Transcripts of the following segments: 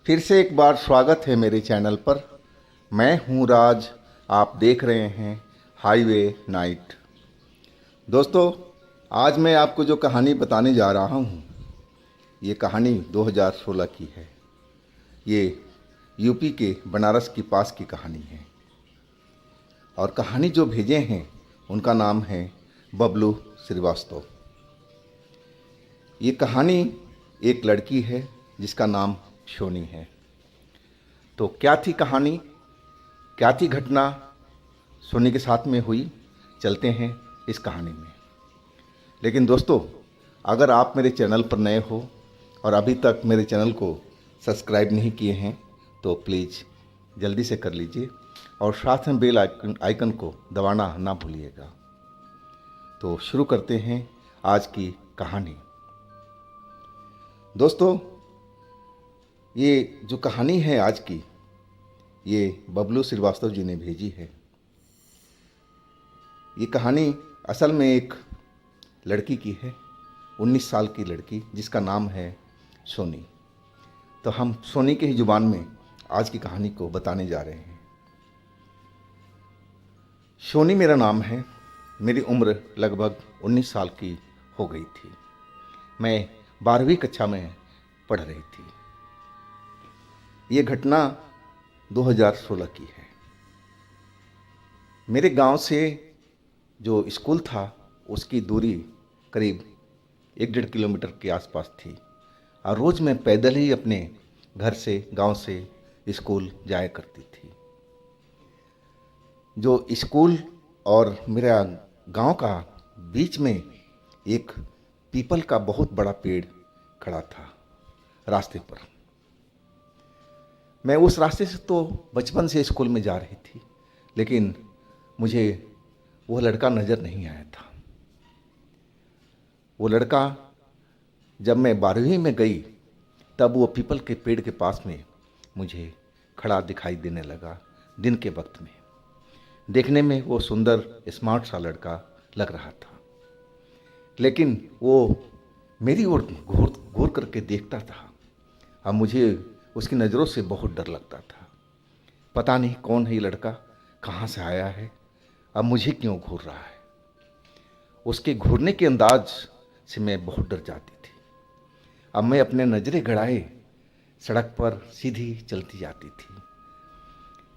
फिर से एक बार स्वागत है मेरे चैनल पर। मैं हूं राज। आप देख रहे हैं हाईवे नाइट। दोस्तों, आज मैं आपको जो कहानी बताने जा रहा हूं, ये कहानी 2016 की है। ये यूपी के बनारस के पास की कहानी है और कहानी जो भेजे हैं उनका नाम है बबलू श्रीवास्तव। ये कहानी एक लड़की है जिसका नाम सोनी है। तो क्या थी कहानी, क्या थी घटना सोनी के साथ में हुई, चलते हैं इस कहानी में। लेकिन दोस्तों, अगर आप मेरे चैनल पर नए हो और अभी तक मेरे चैनल को सब्सक्राइब नहीं किए हैं तो प्लीज़ जल्दी से कर लीजिए और साथ में बेल आइकन को दबाना ना भूलिएगा। तो शुरू करते हैं आज की कहानी। दोस्तों, ये जो कहानी है आज की, ये बबलू श्रीवास्तव जी ने भेजी है। ये कहानी असल में एक लड़की की है, 19 साल की लड़की जिसका नाम है सोनी। तो हम सोनी के ही ज़ुबान में आज की कहानी को बताने जा रहे हैं। सोनी मेरा नाम है। मेरी उम्र लगभग 19 साल की हो गई थी। मैं 12वीं कक्षा में पढ़ रही थी। ये घटना 2016 की है। मेरे गांव से जो स्कूल था उसकी दूरी करीब 1-1.5 किलोमीटर के आसपास थी और रोज़ मैं पैदल ही अपने घर से, गांव से स्कूल जाया करती थी। जो स्कूल और मेरा गांव का बीच में एक पीपल का बहुत बड़ा पेड़ खड़ा था रास्ते पर। मैं उस रास्ते से तो बचपन से स्कूल में जा रही थी, लेकिन मुझे वो लड़का नज़र नहीं आया था। वो लड़का जब मैं 12वीं में गई तब वो पीपल के पेड़ के पास में मुझे खड़ा दिखाई देने लगा। दिन के वक्त में देखने में वो सुंदर स्मार्ट सा लड़का लग रहा था, लेकिन वो मेरी ओर घूर घूर करके देखता था। अब मुझे उसकी नज़रों से बहुत डर लगता था। पता नहीं कौन है ये लड़का, कहाँ से आया है, अब मुझे क्यों घूर रहा है। उसके घूरने के अंदाज से मैं बहुत डर जाती थी। अब मैं अपने नज़रें गड़ाए सड़क पर सीधी चलती जाती थी।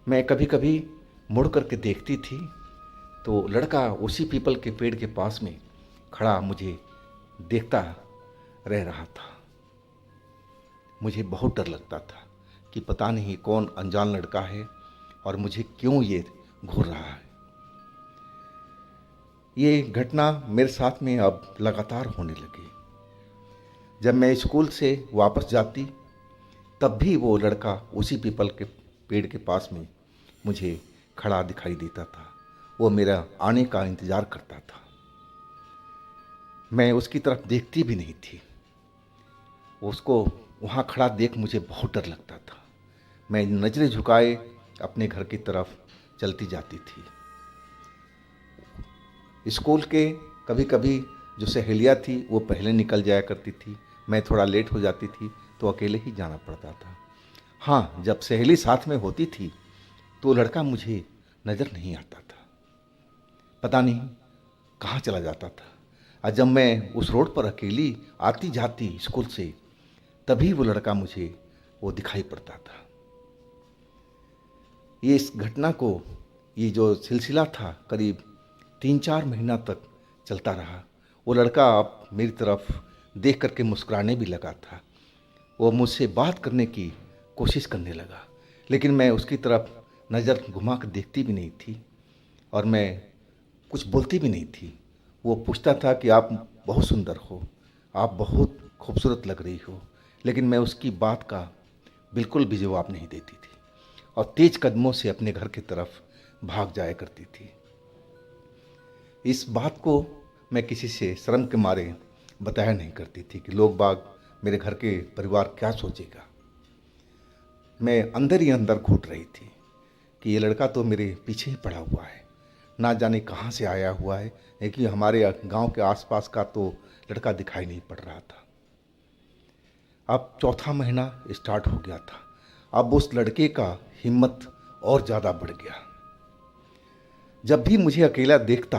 मैं कभी कभी मुड़ करके देखती थी तो लड़का उसी पीपल के पेड़ के पास में खड़ा मुझे देखता रह रहा था। मुझे बहुत डर लगता था कि पता नहीं कौन अनजान लड़का है और मुझे क्यों ये घूर रहा है। ये घटना मेरे साथ में अब लगातार होने लगी। जब मैं स्कूल से वापस जाती तब भी वो लड़का उसी पीपल के पेड़ के पास में मुझे खड़ा दिखाई देता था। वो मेरा आने का इंतज़ार करता था। मैं उसकी तरफ देखती भी नहीं थी। उसको वहाँ खड़ा देख मुझे बहुत डर लगता था। मैं नज़रें झुकाए अपने घर की तरफ चलती जाती थी। स्कूल के कभी कभी जो सहेलियाँ थी वो पहले निकल जाया करती थी। मैं थोड़ा लेट हो जाती थी तो अकेले ही जाना पड़ता था। हाँ, जब सहेली साथ में होती थी तो लड़का मुझे नज़र नहीं आता था। पता नहीं कहाँ चला जाता था। और जब मैं उस रोड पर अकेली आती जाती स्कूल से तभी वो लड़का मुझे वो दिखाई पड़ता था। ये इस घटना को, ये जो सिलसिला था करीब 3-4 महीना तक चलता रहा। वो लड़का अब मेरी तरफ देख करके मुस्कुराने भी लगा था। वो मुझसे बात करने की कोशिश करने लगा, लेकिन मैं उसकी तरफ नज़र घुमा कर देखती भी नहीं थी और मैं कुछ बोलती भी नहीं थी। वो पूछता था कि आप बहुत सुंदर हो, आप बहुत खूबसूरत लग रही हो, लेकिन मैं उसकी बात का बिल्कुल भी जवाब नहीं देती थी और तेज कदमों से अपने घर की तरफ भाग जाया करती थी। इस बात को मैं किसी से शर्म के मारे बताया नहीं करती थी कि लोग बाग, मेरे घर के परिवार क्या सोचेगा। मैं अंदर ही अंदर घुट रही थी कि ये लड़का तो मेरे पीछे ही पड़ा हुआ है, ना जाने कहाँ से आया हुआ है, लेकिन हमारे गांव के आसपास का तो लड़का दिखाई नहीं पड़ रहा था। अब चौथा महीना स्टार्ट हो गया था। अब उस लड़के का हिम्मत और ज़्यादा बढ़ गया। जब भी मुझे अकेला देखता,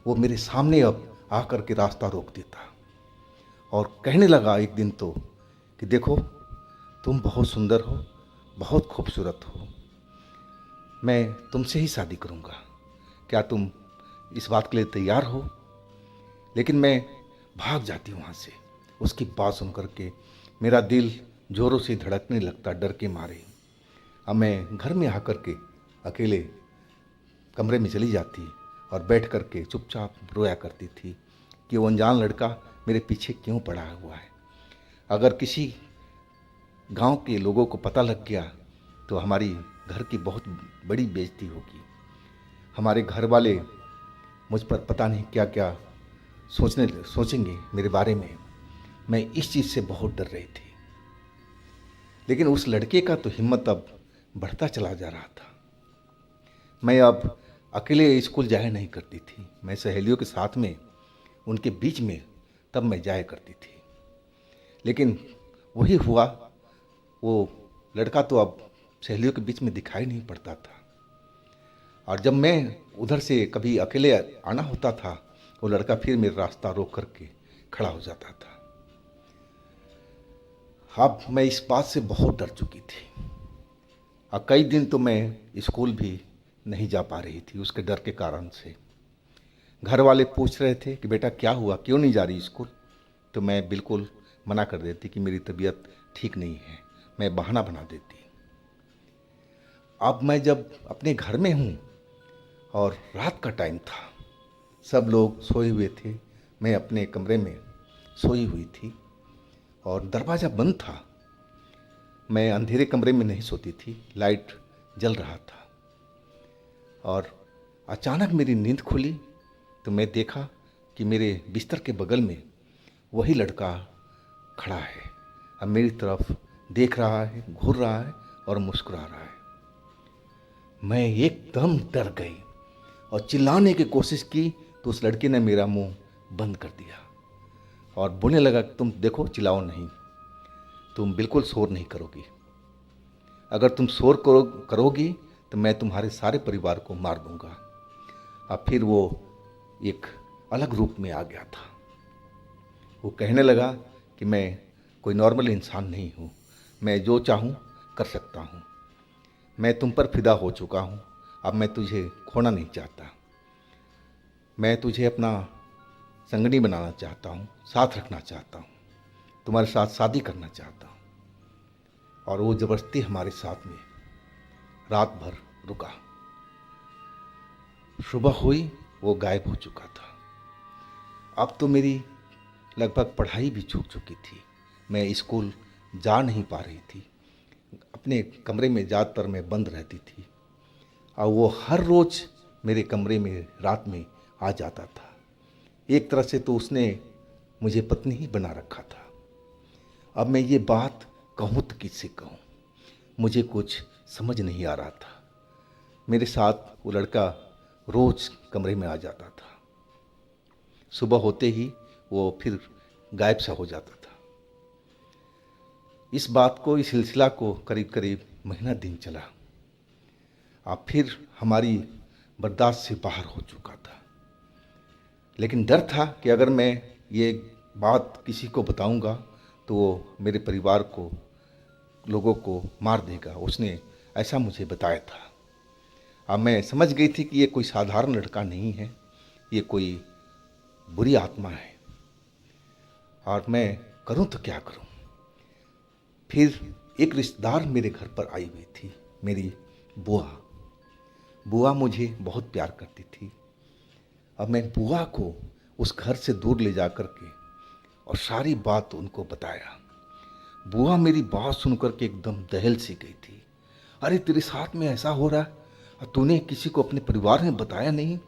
वो मेरे सामने अब आकर के रास्ता रोक देता और कहने लगा एक दिन तो कि देखो, तुम बहुत सुंदर हो, बहुत खूबसूरत हो, मैं तुमसे ही शादी करूँगा, क्या तुम इस बात के लिए तैयार हो? लेकिन मैं भाग जाती वहाँ से। उसकी बात सुन कर के मेरा दिल ज़ोरों से धड़कने लगता डर के मारे। अब मैं घर में आकर के अकेले कमरे में चली जाती और बैठ कर के चुपचाप रोया करती थी कि वो अनजान लड़का मेरे पीछे क्यों पड़ा हुआ है। अगर किसी गांव के लोगों को पता लग गया तो हमारी घर की बहुत बड़ी बेइज्जती होगी। हमारे घर वाले मुझ पर पता नहीं क्या क्या सोचेंगे मेरे बारे में। मैं इस चीज़ से बहुत डर रही थी। लेकिन उस लड़के का तो हिम्मत अब बढ़ता चला जा रहा था। मैं अब अकेले स्कूल जाया नहीं करती थी, मैं सहेलियों के साथ में उनके बीच में तब मैं जाया करती थी। लेकिन वही हुआ, वो लड़का तो अब सहेलियों के बीच में दिखाई नहीं पड़ता था। और जब मैं उधर से कभी अकेले आना होता था, वो लड़का फिर मेरा रास्ता रोक करके खड़ा हो जाता था। अब मैं इस बात से बहुत डर चुकी थी और कई दिन तो मैं स्कूल भी नहीं जा पा रही थी उसके डर के कारण से। घर वाले पूछ रहे थे कि बेटा क्या हुआ, क्यों नहीं जा रही स्कूल? तो मैं बिल्कुल मना कर देती कि मेरी तबीयत ठीक नहीं है, मैं बहाना बना देती। अब मैं जब अपने घर में हूँ और रात का टाइम था, सब लोग सोए हुए थे, मैं अपने कमरे में सोई हुई थी और दरवाज़ा बंद था। मैं अंधेरे कमरे में नहीं सोती थी, लाइट जल रहा था। और अचानक मेरी नींद खुली तो मैं देखा कि मेरे बिस्तर के बगल में वही लड़का खड़ा है। अब मेरी तरफ देख रहा है, घूर रहा है और मुस्कुरा रहा है। मैं एकदम डर गई और चिल्लाने की कोशिश की तो उस लड़के ने मेरा मुंह बंद कर दिया और बोलने लगा, तुम देखो, चिल्लाओ नहीं, तुम बिल्कुल शोर नहीं करोगी। अगर तुम शोर करोगी तो मैं तुम्हारे सारे परिवार को मार दूंगा। अब फिर वो एक अलग रूप में आ गया था। वो कहने लगा कि मैं कोई नॉर्मल इंसान नहीं हूँ, मैं जो चाहूँ कर सकता हूँ, मैं तुम पर फिदा हो चुका हूँ, अब मैं तुझे खोना नहीं चाहता, मैं तुझे अपना संगनी बनाना चाहता हूँ, साथ रखना चाहता हूँ, तुम्हारे साथ शादी करना चाहता हूँ। और वो ज़बरदस्ती हमारे साथ में रात भर रुका। सुबह हुई, वो गायब हो चुका था। अब तो मेरी लगभग पढ़ाई भी छूट चुकी थी, मैं स्कूल जा नहीं पा रही थी, अपने कमरे में ज़्यादातर मैं बंद रहती थी और वो हर रोज़ मेरे कमरे में रात में आ जाता था। एक तरह से तो उसने मुझे पत्नी ही बना रखा था। अब मैं ये बात कहूँ तो किससे कहूँ, मुझे कुछ समझ नहीं आ रहा था। मेरे साथ वो लड़का रोज़ कमरे में आ जाता था, सुबह होते ही वो फिर गायब सा हो जाता था। इस बात को, इस सिलसिला को करीब करीब महीना दिन चला। अब फिर हमारी बर्दाश्त से बाहर हो चुका था। लेकिन डर था कि अगर मैं ये बात किसी को बताऊंगा तो वो मेरे परिवार को, लोगों को मार देगा। उसने ऐसा मुझे बताया था। अब मैं समझ गई थी कि ये कोई साधारण लड़का नहीं है, ये कोई बुरी आत्मा है और मैं करूं तो क्या करूं। फिर एक रिश्तेदार मेरे घर पर आई हुई थी, मेरी बुआ। बुआ मुझे बहुत प्यार करती थी। अब मैं बुआ को उस घर से दूर ले जा कर के और सारी बात उनको बताया। बुआ मेरी बात सुनकर के एकदम दहल सी गई थी। अरे तेरे साथ में ऐसा हो रहा है और तूने किसी को अपने परिवार में बताया नहीं?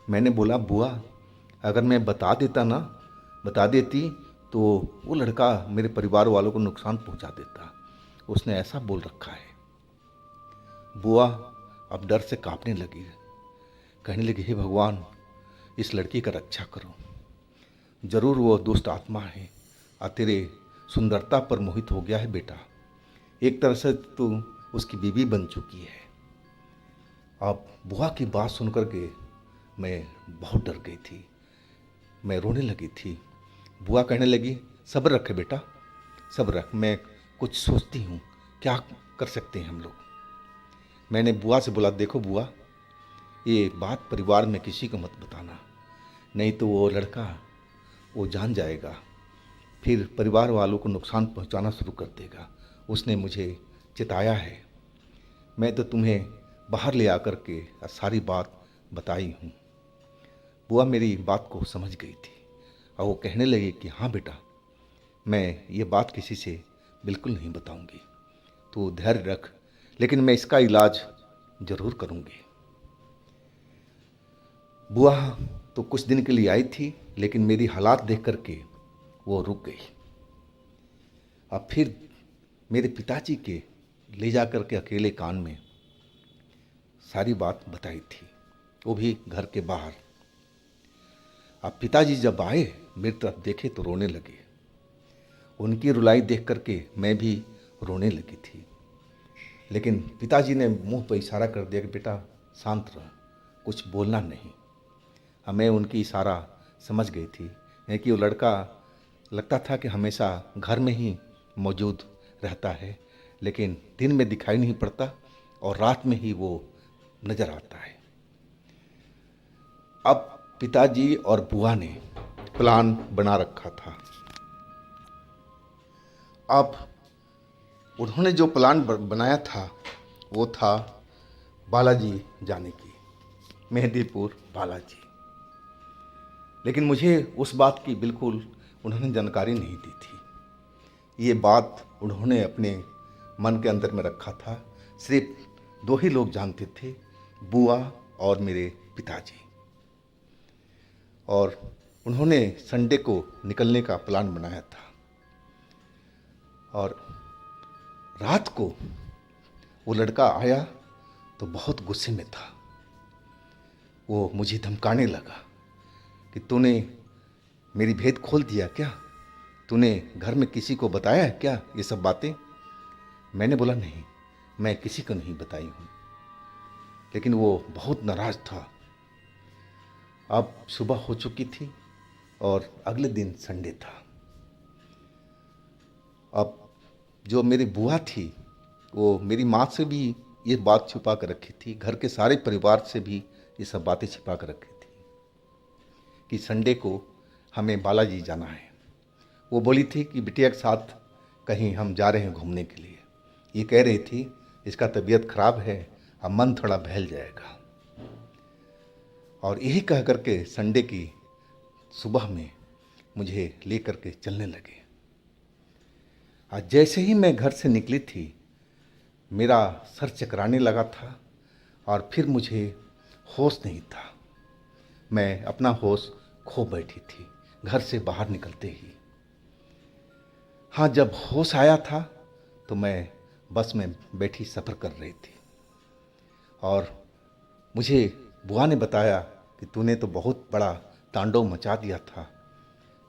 मैंने बोला, बुआ अगर मैं बता देती तो वो लड़का मेरे परिवार वालों को नुकसान पहुंचा देता, उसने ऐसा बोल रखा है। बुआ अब डर से कांपने लगी, कहने लगी, हे भगवान, इस लड़की का रक्षा करो, जरूर वो दुष्ट आत्मा है और तेरे सुंदरता पर मोहित हो गया है बेटा। एक तरह से तू उसकी बीवी बन चुकी है। अब बुआ की बात सुनकर के मैं बहुत डर गई थी, मैं रोने लगी थी। बुआ कहने लगी, सब्र रखे बेटा, सब्र रख, मैं कुछ सोचती हूँ, क्या कर सकते हैं हम लोग। मैंने बुआ से बोला, देखो बुआ, ये बात परिवार में किसी को मत बताना, नहीं तो वो लड़का वो जान जाएगा, फिर परिवार वालों को नुकसान पहुंचाना शुरू कर देगा। उसने मुझे चिताया है। मैं तो तुम्हें बाहर ले आकर के सारी बात बताई हूँ। बुआ मेरी बात को समझ गई थी और वो कहने लगी कि हाँ बेटा, मैं ये बात किसी से बिल्कुल नहीं बताऊंगी, तो धैर्य रख, लेकिन मैं इसका इलाज ज़रूर करूंगी। बुआ तो कुछ दिन के लिए आई थी, लेकिन मेरी हालात देख करके वो रुक गई। अब फिर मेरे पिताजी के ले जा कर के अकेले कान में सारी बात बताई थी, वो भी घर के बाहर। अब पिताजी जब आए, मेरी तरफ देखे तो रोने लगे। उनकी रुलाई देख करके मैं भी रोने लगी थी, लेकिन पिताजी ने मुंह पर इशारा कर दिया कि बेटा शांत रह, कुछ बोलना नहीं। हमें उनकी इशारा समझ गई थी, है कि वो लड़का लगता था कि हमेशा घर में ही मौजूद रहता है, लेकिन दिन में दिखाई नहीं पड़ता और रात में ही वो नज़र आता है। अब पिताजी और बुआ ने प्लान बना रखा था। अब उन्होंने जो प्लान बनाया था वो था बालाजी जाने की, मेहंदीपुर बालाजी। लेकिन मुझे उस बात की बिल्कुल उन्होंने जानकारी नहीं दी थी। ये बात उन्होंने अपने मन के अंदर में रखा था। सिर्फ दो ही लोग जानते थे, बुआ और मेरे पिताजी। और उन्होंने संडे को निकलने का प्लान बनाया था। और रात को वो लड़का आया तो बहुत गुस्से में था। वो मुझे धमकाने लगा कि तूने मेरी भेद खोल दिया क्या, तूने घर में किसी को बताया है क्या ये सब बातें। मैंने बोला नहीं, मैं किसी को नहीं बताई हूँ, लेकिन वो बहुत नाराज था। अब सुबह हो चुकी थी और अगले दिन संडे था। अब जो मेरी बुआ थी वो मेरी माँ से भी ये बात छुपा कर रखी थी, घर के सारे परिवार से भी ये सब बातें छिपा कर रखी थी कि संडे को हमें बालाजी जाना है। वो बोली थी कि बिटिया के साथ कहीं हम जा रहे हैं घूमने के लिए। ये कह रही थी इसका तबीयत खराब है, अब मन थोड़ा बहल जाएगा। और यही कह करके संडे की सुबह में मुझे ले करके चलने लगे। आज जैसे ही मैं घर से निकली थी, मेरा सर चकराने लगा था और फिर मुझे होश नहीं था। मैं अपना होश खो बैठी थी घर से बाहर निकलते ही। हाँ, जब होश आया था तो मैं बस में बैठी सफ़र कर रही थी और मुझे बुआ ने बताया कि तूने तो बहुत बड़ा तांडव मचा दिया था,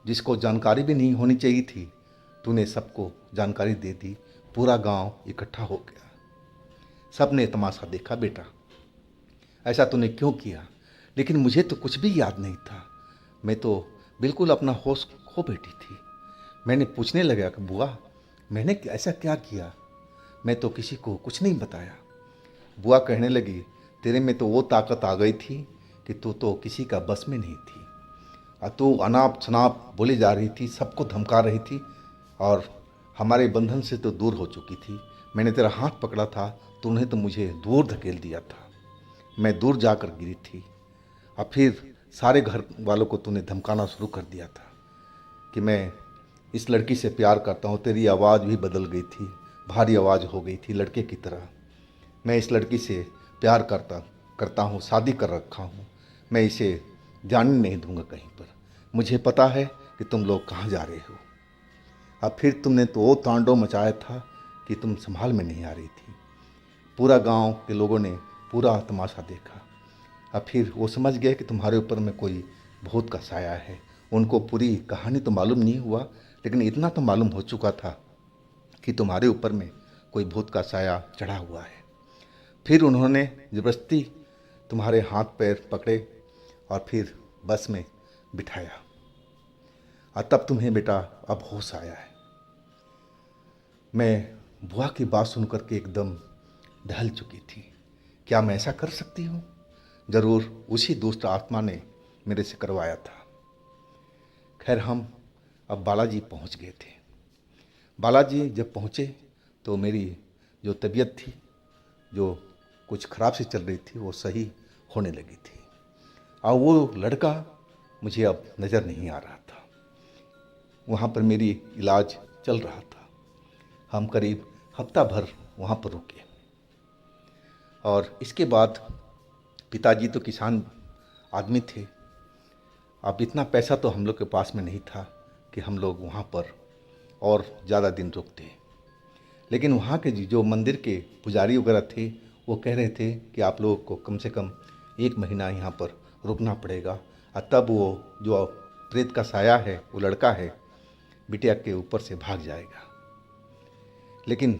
जिसको जानकारी भी नहीं होनी चाहिए थी, तूने सबको जानकारी दे दी, पूरा गांव इकट्ठा हो गया, सब ने तमाशा देखा बेटा, ऐसा तूने क्यों किया। लेकिन मुझे तो कुछ भी याद नहीं था, मैं तो बिल्कुल अपना होश खो बैठी थी। मैंने पूछने लगा कि बुआ मैंने ऐसा क्या किया, मैं तो किसी को कुछ नहीं बताया। बुआ कहने लगी तेरे में तो वो ताकत आ गई थी कि तू तो किसी का बस में नहीं थी और तू अनाप शनाप बोली जा रही थी, सबको धमका रही थी और हमारे बंधन से तो दूर हो चुकी थी। मैंने तेरा हाथ पकड़ा था, तूने तो मुझे दूर धकेल दिया था, मैं दूर जाकर गिरी थी और फिर सारे घर वालों को तूने धमकाना शुरू कर दिया था कि मैं इस लड़की से प्यार करता हूँ। तेरी आवाज़ भी बदल गई थी, भारी आवाज़ हो गई थी लड़के की तरह। मैं इस लड़की से प्यार करता हूँ, शादी कर रखा हूँ, मैं इसे जाने नहीं दूंगा कहीं पर। मुझे पता है कि तुम लोग कहाँ जा रहे हो। अब फिर तुमने तो वो तांडव मचाया था कि तुम संभाल में नहीं आ रही थी। पूरा गांव के लोगों ने पूरा तमाशा देखा। अब फिर वो समझ गए कि तुम्हारे ऊपर में कोई भूत का साया है। उनको पूरी कहानी तो मालूम नहीं हुआ, लेकिन इतना तो मालूम हो चुका था कि तुम्हारे ऊपर में कोई भूत का साया चढ़ा हुआ है। फिर उन्होंने ज़बरदस्ती तुम्हारे हाथ पैर पकड़े और फिर बस में बिठाया, और तब तुम्हें बेटा अब होश आया है। मैं बुआ की बात सुनकर के एकदम दहल चुकी थी। क्या मैं ऐसा कर सकती हूँ? ज़रूर उसी दुष्ट आत्मा ने मेरे से करवाया था। खैर, हम अब बालाजी पहुँच गए थे। बालाजी जब पहुँचे तो मेरी जो तबीयत थी, जो कुछ ख़राब सी चल रही थी, वो सही होने लगी थी, और वो लड़का मुझे अब नज़र नहीं आ रहा था। वहाँ पर मेरी इलाज चल रहा था। हम करीब हफ्ता भर वहाँ पर रुके, और इसके बाद पिताजी तो किसान आदमी थे। अब इतना पैसा तो हम लोग के पास में नहीं था कि हम लोग वहाँ पर और ज़्यादा दिन रुकते। लेकिन वहाँ के जो मंदिर के पुजारी वगैरह थे, वो कह रहे थे कि आप लोगों को कम से कम 1 महीना यहाँ पर रुकना पड़ेगा, और तब वो जो प्रेत का साया है, वो लड़का है, बिटिया के ऊपर से भाग जाएगा। लेकिन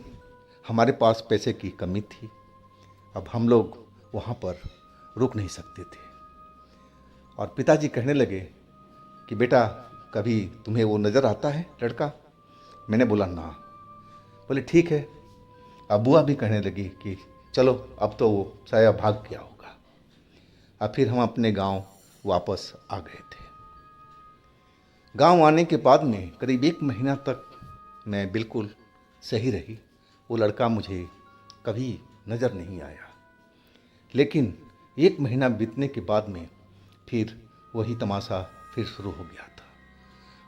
हमारे पास पैसे की कमी थी। अब हम लोग वहाँ पर रुक नहीं सकते थे, और पिताजी कहने लगे कि बेटा, कभी तुम्हें वो नज़र आता है लड़का? मैंने बोला ना। बोले ठीक है। अब बुआ भी कहने लगी कि चलो, अब तो वो साया भाग गया होगा। अब फिर हम अपने गांव वापस आ गए थे। गांव आने के बाद में करीब 1 महीना तक मैं बिल्कुल सही रही। वो लड़का मुझे कभी नज़र नहीं आया। लेकिन 1 महीना बीतने के बाद में फिर वही तमाशा फिर शुरू हो गया था।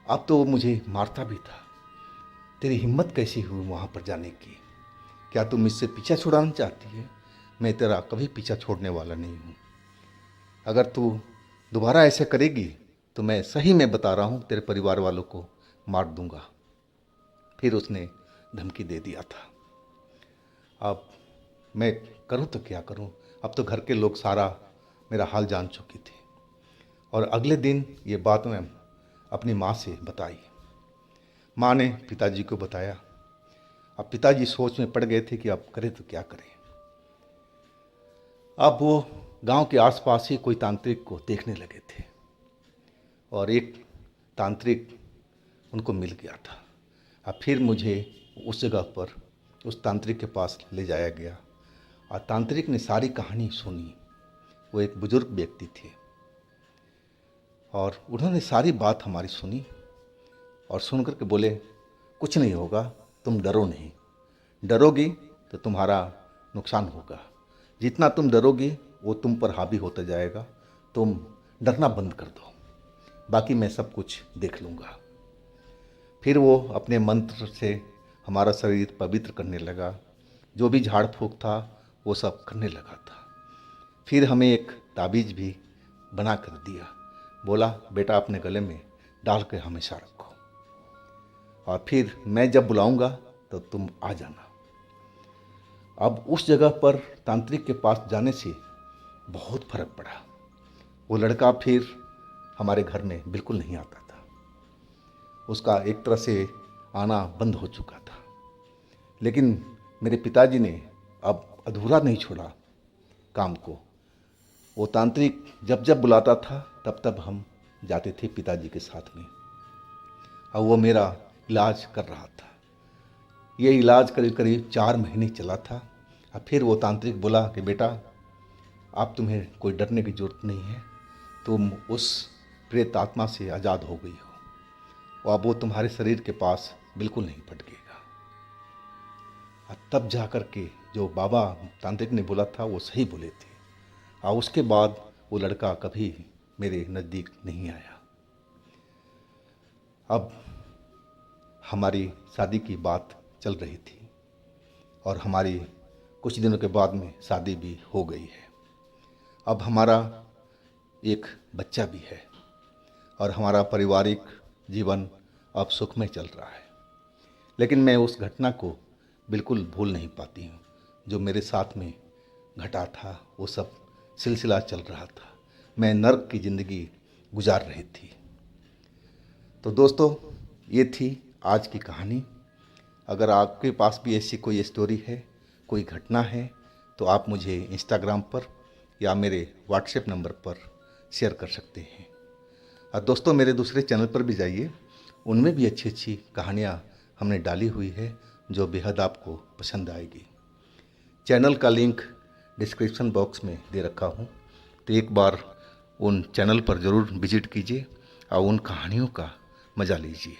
अब तो वो मुझे मारता भी था। तेरी हिम्मत कैसी हुई वहाँ पर जाने की? क्या तुम मुझसे पीछा छुड़ाना चाहती है? मैं तेरा कभी पीछा छोड़ने वाला नहीं हूँ। अगर तू दोबारा ऐसे करेगी तो मैं सही में बता रहा हूँ, तेरे परिवार वालों को मार दूंगा। फिर उसने धमकी दे दिया था। अब मैं करूँ तो क्या करूँ? अब तो घर के लोग सारा मेरा हाल जान चुके थे। और अगले दिन ये बात मैं अपनी माँ से बताई। माँ ने पिताजी को बताया। अब पिताजी सोच में पड़ गए थे कि अब करें तो क्या करें। अब वो गांव के आसपास ही कोई तांत्रिक को देखने लगे थे, और एक तांत्रिक उनको मिल गया था। अब फिर मुझे उस जगह पर उस तांत्रिक के पास ले जाया गया, और तांत्रिक ने सारी कहानी सुनी। वो एक बुजुर्ग व्यक्ति थे, और उन्होंने सारी बात हमारी सुनी, और सुन कर के बोले, कुछ नहीं होगा, तुम डरो नहीं। डरोगी तो तुम्हारा नुकसान होगा। जितना तुम डरोगी वो तुम पर हावी होता जाएगा। तुम डरना बंद कर दो, बाकी मैं सब कुछ देख लूँगा। फिर वो अपने मंत्र से हमारा शरीर पवित्र करने लगा। जो भी झाड़ फूक था वो सब करने लगा था। फिर हमें एक ताबीज़ भी बना कर दिया। बोला, बेटा अपने गले में डाल के हमेशा रखो, और फिर मैं जब बुलाऊंगा तो तुम आ जाना। अब उस जगह पर तांत्रिक के पास जाने से बहुत फर्क पड़ा। वो लड़का फिर हमारे घर में बिल्कुल नहीं आता था। उसका एक तरह से आना बंद हो चुका था। लेकिन मेरे पिताजी ने अब अधूरा नहीं छोड़ा काम को। वो तांत्रिक जब जब बुलाता था तब तब हम जाते थे पिताजी के साथ में, और वो मेरा इलाज कर रहा था। ये इलाज करीब करीब 4 महीने चला था। और फिर वो तांत्रिक बोला कि बेटा, आप तुम्हें कोई डरने की ज़रूरत नहीं है। तुम उस प्रेत आत्मा से आज़ाद हो गई हो, और अब वो तुम्हारे शरीर के पास बिल्कुल नहीं भटकेगा। और तब जा कर के जो बाबा तांत्रिक ने बोला था वो सही बोले थे, और उसके बाद वो लड़का कभी मेरे नज़दीक नहीं आया। अब हमारी शादी की बात चल रही थी, और हमारी कुछ दिनों के बाद में शादी भी हो गई है। अब हमारा एक बच्चा भी है, और हमारा पारिवारिक जीवन अब सुखमय चल रहा है। लेकिन मैं उस घटना को बिल्कुल भूल नहीं पाती हूँ। जो मेरे साथ में घटा था वो सब सिलसिला चल रहा था। मैं नर्क की ज़िंदगी गुजार रही थी। तो दोस्तों, ये थी आज की कहानी। अगर आपके पास भी ऐसी कोई स्टोरी है, कोई घटना है, तो आप मुझे इंस्टाग्राम पर या मेरे व्हाट्सएप नंबर पर शेयर कर सकते हैं। और दोस्तों, मेरे दूसरे चैनल पर भी जाइए, उनमें भी अच्छी अच्छी कहानियाँ हमने डाली हुई है जो बेहद आपको पसंद आएगी। चैनल का लिंक डिस्क्रिप्शन बॉक्स में दे रखा हूँ, तो एक बार उन चैनल पर ज़रूर विजिट कीजिए और उन कहानियों का मज़ा लीजिए।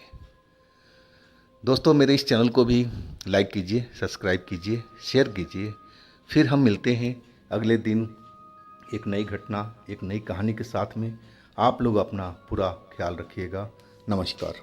दोस्तों, मेरे इस चैनल को भी लाइक कीजिए, सब्सक्राइब कीजिए, शेयर कीजिए। फिर हम मिलते हैं अगले दिन एक नई घटना, एक नई कहानी के साथ में। आप लोग अपना पूरा ख्याल रखिएगा। नमस्कार।